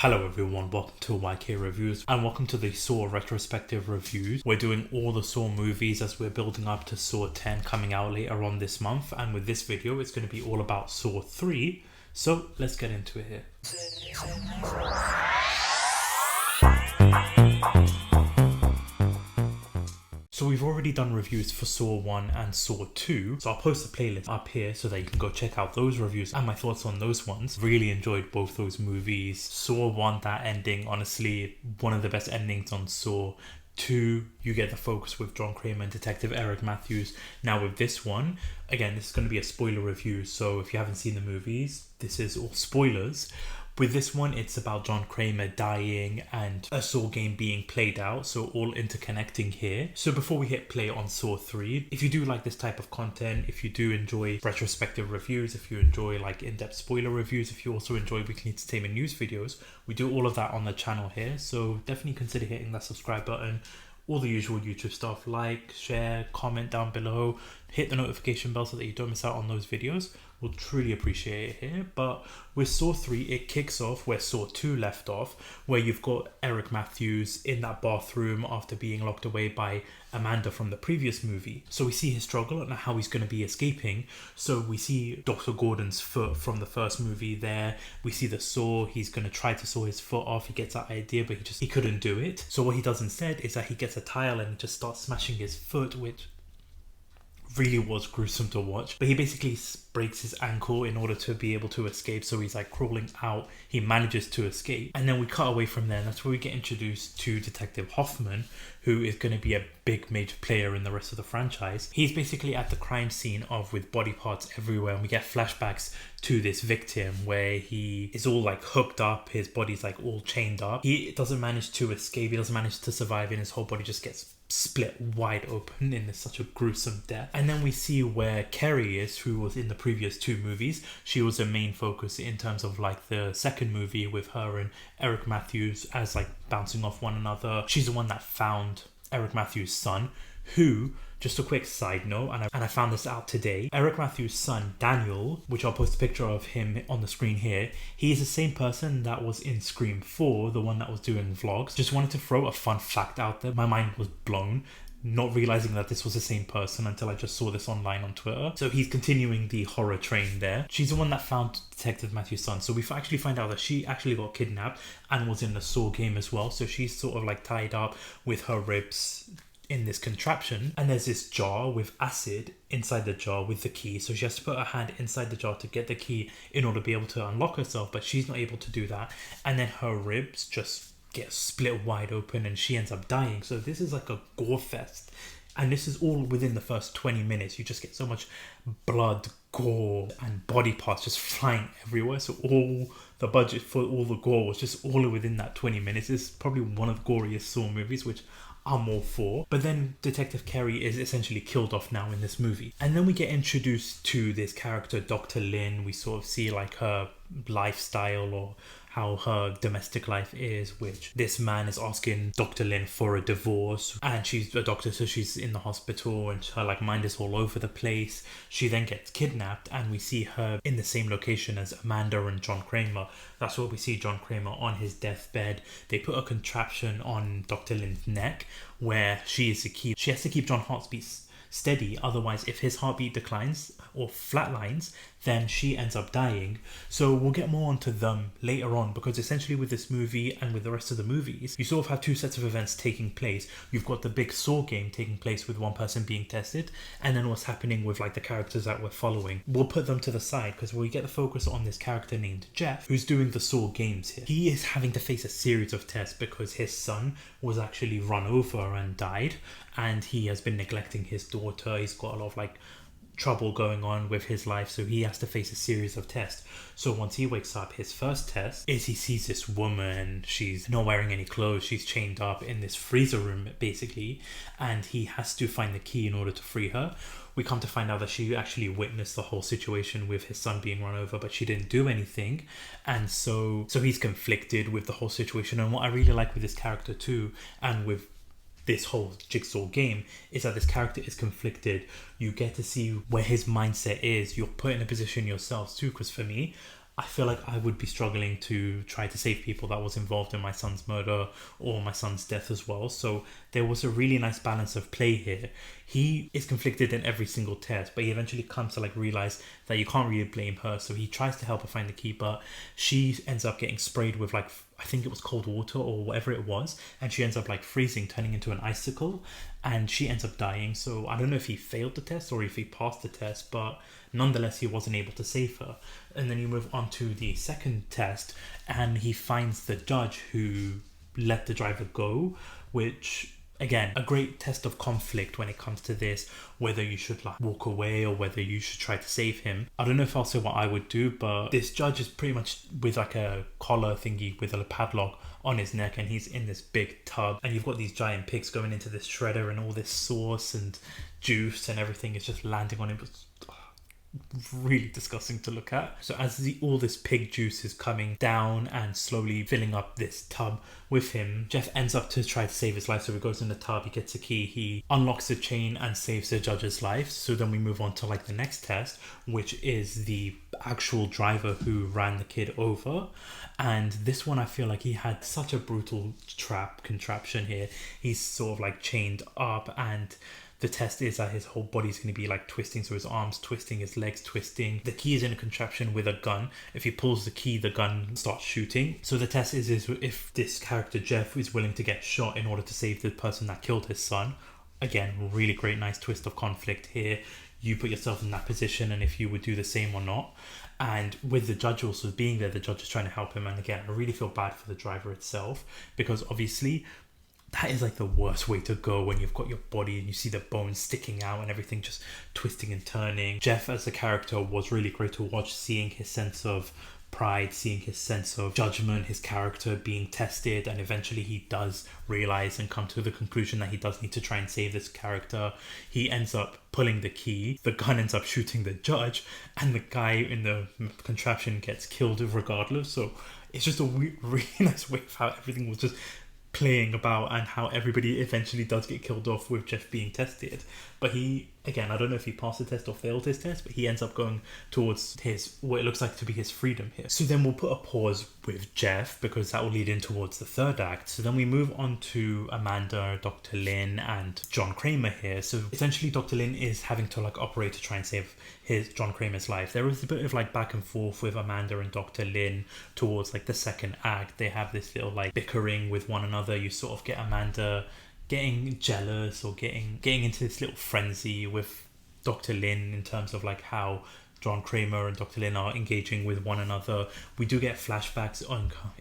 Hello everyone, welcome to YK Reviews and welcome to the Saw Retrospective Reviews. We're doing all the Saw movies as we're building up to Saw 10 coming out later on this month, and with this video it's going to be all about Saw 3, so let's get into it here. So we've already done reviews for Saw 1 and Saw 2, so I'll post a playlist up here so that you can go check out those reviews and my thoughts on those ones. Really enjoyed both those movies. Saw 1, that ending, honestly, one of the best endings on Saw. 2, you get the focus with Johnkramer and Detective Eric Matthews. Now with this one, again, this is going to be a spoiler review, so if you haven't seen the movies, this is all spoilers. With this one, it's about Johnkramer dying and a Saw game being played out, so all interconnecting here. So before we hit play on Saw 3, if you do like this type of content, if you do enjoy retrospective reviews, if you enjoy like in-depth spoiler reviews, if you also enjoy weekly entertainment news videos, we do all of that on the channel here, so definitely consider hitting that subscribe button. All the usual YouTube stuff, like, share, comment down below, hit the notification bell so that you don't miss out on those videos. We'll truly appreciate it here. But with Saw 3, it kicks off where Saw 2 left off, where you've got Eric Matthews in that bathroom after being locked away by Amanda from the previous movie. So we see his struggle and how he's going to be escaping. So we see Dr. Gordon's foot from the first movie there. We see the saw. He's going to try to saw his foot off. He gets that idea, but he couldn't do it. So what he does instead is that he gets a tile and just starts smashing his foot, which really was gruesome to watch. But he basically breaks his ankle in order to be able to escape, so he's like crawling out. He manages to escape, and then we cut away from there, and that's where we get introduced to Detective Hoffman, who is going to be a big major player in the rest of the franchise. He's basically at the crime scene with body parts everywhere, and we get flashbacks to this victim where he is all like hooked up, his body's like all chained up. He doesn't manage to escape, he doesn't manage to survive, and his whole body just gets split wide open in such a gruesome death. And then we see where Kerry is, who was in the previous 2 movies. She was a main focus in terms of like the second movie with her and Eric Matthews as like bouncing off one another. She's the one that found Eric Matthews' son, who, just a quick side note, and I found this out today, Eric Matthews' son, Daniel, which I'll post a picture of him on the screen here, he is the same person that was in Scream 4, the one that was doing vlogs. Just wanted to throw a fun fact out there. My mind was blown, not realizing that this was the same person until I just saw this online on Twitter. So he's continuing the horror train there. She's the one that found Detective Matthews' son. So we actually find out that she actually got kidnapped and was in the Saw game as well. So she's sort of like tied up with her ribs in this contraption, and there's this jar with acid inside the jar with the key, so she has to put her hand inside the jar to get the key in order to be able to unlock herself, but she's not able to do that, and then her ribs just get split wide open and she ends up dying. So this is like a gore fest, and this is all within the first 20 minutes. You just get so much blood, gore, and body parts just flying everywhere. So all the budget for all the gore was just all within that 20 minutes. It's probably one of the goriest Saw movies, which I'm all for. But then Detective Kerry is essentially killed off now in this movie. And then we get introduced to this character, Dr. Lynn. We sort of see like her lifestyle or how her domestic life is, which this man is asking Dr. Lynn for a divorce, and she's a doctor, so she's in the hospital and her like mind is all over the place. She then gets kidnapped and we see her in the same location as Amanda and Johnkramer. That's what we see, Johnkramer on his deathbed. They put a contraption on Dr. Lynn's neck where she has to keep John's heartbeat steady, otherwise if his heartbeat declines or flatlines, then she ends up dying. So we'll get more onto them later on, because essentially with this movie and with the rest of the movies, you sort of have 2 sets of events taking place. You've got the big Saw game taking place with one person being tested, and then what's happening with like the characters that we're following. We'll put them to the side because we get the focus on this character named Jeff, who's doing the Saw games here. He is having to face a series of tests because his son was actually run over and died, and he has been neglecting his daughter. He's got a lot of like trouble going on with his life, so he has to face a series of tests. So once he wakes up, his first test is he sees this woman. She's not wearing any clothes, she's chained up in this freezer room basically, and he has to find the key in order to free her. We come to find out that she actually witnessed the whole situation with his son being run over, but she didn't do anything, and so he's conflicted with the whole situation. And what I really like with this character too, and with this whole jigsaw game, is that this character is conflicted. You get to see where his mindset is. You're put in a position yourselves too, because for me, I feel like I would be struggling to try to save people that was involved in my son's murder or my son's death as well. So there was a really nice balance of play here. He is conflicted in every single test, but he eventually comes to like realize that you can't really blame her. So he tries to help her find the key, but she ends up getting sprayed with like, I think it was cold water or whatever it was, and she ends up like freezing, turning into an icicle, and she ends up dying. So I don't know if he failed the test or if he passed the test, but nonetheless he wasn't able to save her. And then you move on to the second test, and he finds the judge who let the driver go, which again, a great test of conflict when it comes to this, whether you should like walk away or whether you should try to save him. I don't know if I'll say what I would do, but this judge is pretty much with like a collar thingy with a padlock on his neck, and he's in this big tub, and you've got these giant pigs going into this shredder, and all this sauce and juice and everything is just landing on him. It's really disgusting to look at. So as all this pig juice is coming down and slowly filling up this tub with him, Jeff ends up to try to save his life. So he goes in the tub, he gets a key, he unlocks the chain and saves the judge's life. So then we move on to like the next test, which is the actual driver who ran the kid over. And this one, I feel like he had such a brutal contraption here. He's sort of like chained up, and the test is that his whole body's going to be like twisting, so his arms twisting, his legs twisting. The key is in a contraption with a gun. If he pulls the key, the gun starts shooting. So the test is if this character Jeff is willing to get shot in order to save the person that killed his son. Again, really great, nice twist of conflict here. You put yourself in that position, and if you would do the same or not. And with the judge also being there, the judge is trying to help him. And again, I really feel bad for the driver itself, because obviously that is like the worst way to go when you've got your body and you see the bones sticking out and everything just twisting and turning. Jeff as a character was really great to watch, seeing his sense of pride, seeing his sense of judgment, his character being tested, and eventually he does realize and come to the conclusion that he does need to try and save this character. He ends up pulling the key, the gun ends up shooting the judge, and the guy in the contraption gets killed regardless. So it's just a really nice way of how everything was just playing about, and how everybody eventually does get killed off with Jeff being tested. But he, again, I don't know if he passed the test or failed his test, but he ends up going towards his, what it looks like to be his freedom here. So then we'll put a pause with Jeff, because that will lead in towards the third act. So then we move on to Amanda, Dr. Lynn, and Johnkramer here. So essentially Dr. Lynn is having to like operate to try and save Johnkramer's life. There is a bit of like back and forth with Amanda and Dr. Lynn towards like the second act. They have this little like bickering with one another. You sort of get Amanda getting jealous or getting into this little frenzy with Dr. Lynn in terms of like how Johnkramer and Dr. Lynn are engaging with one another. We do get flashbacks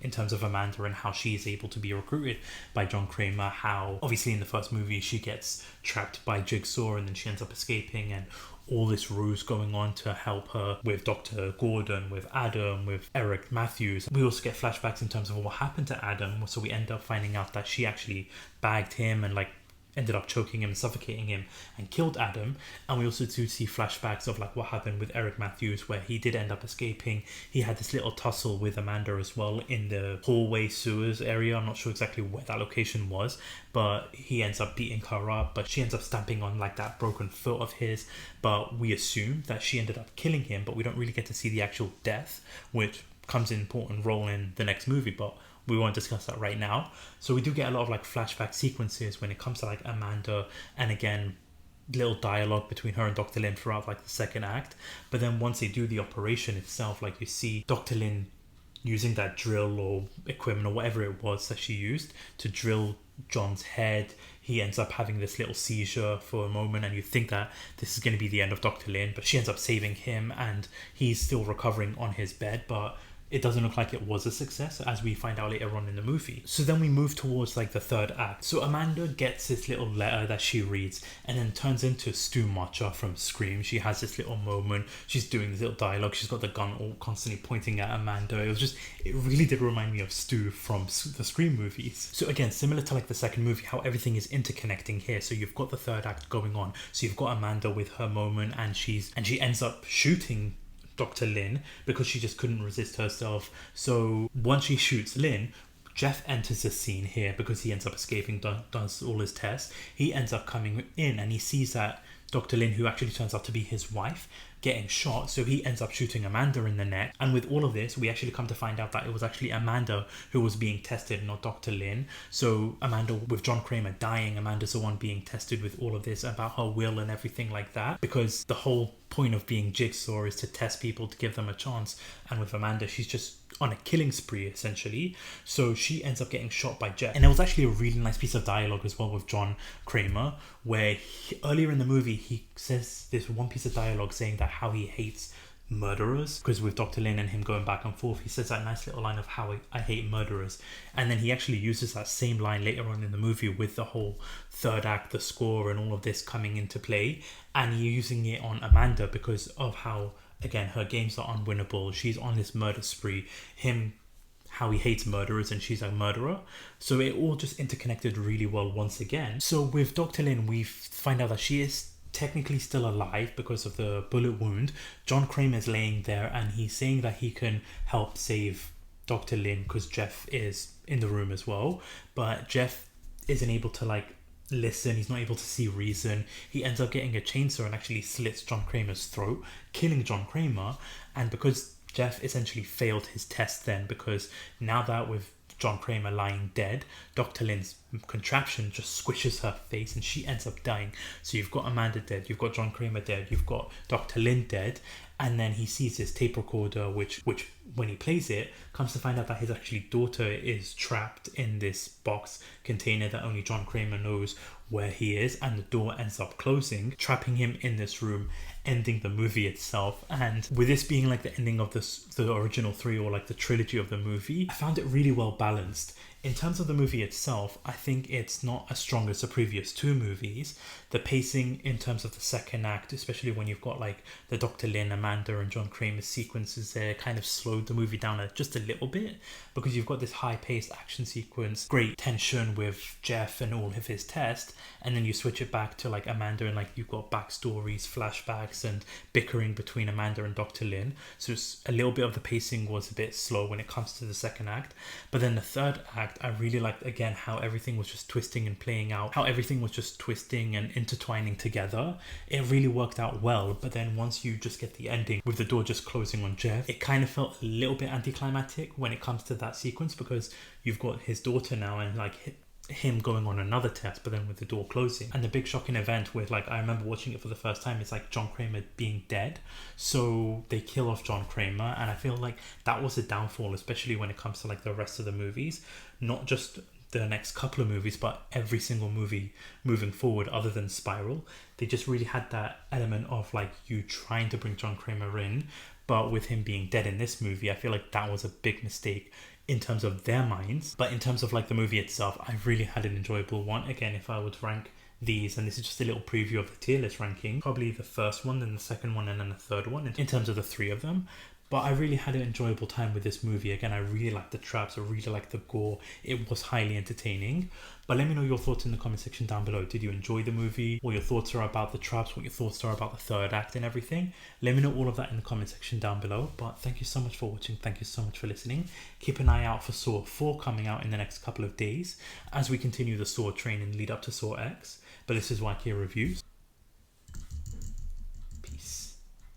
in terms of Amanda and how she is able to be recruited by Johnkramer, how obviously in the first movie she gets trapped by Jigsaw and then she ends up escaping, and all this ruse going on to help her with Dr. Gordon, with Adam, with Eric Matthews. We also get flashbacks in terms of what happened to Adam, so we end up finding out that she actually bagged him and like ended up choking him, suffocating him, and killed Adam. And we also do see flashbacks of like what happened with Eric Matthews, where he did end up escaping. He had this little tussle with Amanda as well in the hallway sewers area. I'm not sure exactly where that location was, but he ends up beating her up, but she ends up stamping on like that broken foot of his. But we assume that she ended up killing him, but we don't really get to see the actual death, which comes in an important role in the next movie, but we won't discuss that right now. So we do get a lot of like flashback sequences when it comes to like Amanda, and again little dialogue between her and Dr. Lynn throughout like the second act. But then once they do the operation itself, like you see Dr. Lynn using that drill or equipment or whatever it was that she used to drill John's head. He ends up having this little seizure for a moment, and you think that this is going to be the end of Dr. Lynn, but she ends up saving him, and he's still recovering on his bed, but it doesn't look like it was a success, as we find out later on in the movie. So then we move towards like the third act. So Amanda gets this little letter that she reads, and then turns into Stu Macha from Scream. She has this little moment. She's doing this little dialogue. She's got the gun all constantly pointing at Amanda. It really did remind me of Stu from the Scream movies. So again, similar to like the second movie, how everything is interconnecting here. So you've got the third act going on. So you've got Amanda with her moment, and she ends up shooting Dr. Lynn because she just couldn't resist herself. So once she shoots Lynn, Jeff enters the scene here because he ends up escaping, does all his tests. He ends up coming in, and he sees that Dr. Lynn, who actually turns out to be his wife, getting shot, so he ends up shooting Amanda in the neck. And with all of this, we actually come to find out that it was actually Amanda who was being tested, not Dr. Lin. So Amanda, with John Kramer dying, Amanda's the one being tested with all of this about her will and everything like that, because the whole point of being Jigsaw is to test people, to give them a chance. And with Amanda, she's just on a killing spree essentially, so she ends up getting shot by Jeff. And there was actually a really nice piece of dialogue as well with John Kramer, where earlier in the movie he says this one piece of dialogue saying that how he hates murderers, because with Dr. Lin and him going back and forth, he says that nice little line of how I hate murderers. And then he actually uses that same line later on in the movie with the whole third act, the score and all of this coming into play, and he's using it on Amanda because of how, again, her games are unwinnable. She's on this murder spree. Him, how he hates murderers, and she's a murderer. So it all just interconnected really well once again. So with Dr. Lin, we find out that she is technically still alive because of the bullet wound. John Kramer is laying there and he's saying that he can help save Dr. Lin because Jeff is in the room as well. But Jeff isn't able to listen, he's not able to see reason. He ends up getting a chainsaw and actually slits John Kramer's throat, killing John Kramer. And because Jeff essentially failed his test then, because now that with John Kramer lying dead, Dr. Lin's contraption just squishes her face and she ends up dying. So you've got Amanda dead, you've got John Kramer dead, you've got Dr. Lin dead, and then he sees his tape recorder, which when he plays it, comes to find out that his actually daughter is trapped in this box container that only John Kramer knows where he is, and the door ends up closing, trapping him in this room, ending the movie itself. And with this being the ending of the original three, or the trilogy of the movie, I found it really well balanced. In terms of the movie itself, I think it's not as strong as the previous two movies. The pacing in terms of the second act, especially when you've got the Dr. Lin, Amanda and John Kramer sequences there, kind of slowed the movie down just a little bit, because you've got this high-paced action sequence, great tension with Jeff and all of his tests, and then you switch it back to Amanda and you've got backstories, flashbacks and bickering between Amanda and Dr. Lin. So it's a little bit of the pacing was a bit slow when it comes to the second act. But then the third act, I really liked, again, how everything was just twisting and playing out, how everything was just twisting and intertwining together. It really worked out well. But then once you just get the ending with the door just closing on Jeff, it kind of felt a little bit anticlimactic when it comes to that sequence, because you've got his daughter now and him going on another test, but then with the door closing. And the big shocking event with I remember watching it for the first time, it's John Kramer being dead, so they kill off John Kramer, and I feel that was a downfall, especially when it comes to the rest of the movies, not just the next couple of movies, but every single movie moving forward other than Spiral. They just really had that element of you trying to bring John Kramer in, but with him being dead in this movie, I feel that was a big mistake in terms of their minds. But in terms of the movie itself, I really had an enjoyable one. Again, if I would rank these, and this is just a little preview of the tier list ranking, probably the first one, then the second one, and then the third one in terms of the three of them. But I really had an enjoyable time with this movie. Again, I really liked the traps, I really liked the gore. It was highly entertaining. But let me know your thoughts in the comment section down below. Did you enjoy the movie? What your thoughts are about the traps? What your thoughts are about the third act and everything? Let me know all of that in the comment section down below. But thank you so much for watching. Thank you so much for listening. Keep an eye out for Saw 4 coming out in the next couple of days as we continue the Saw train and lead up to Saw X. But this is YK Reviews.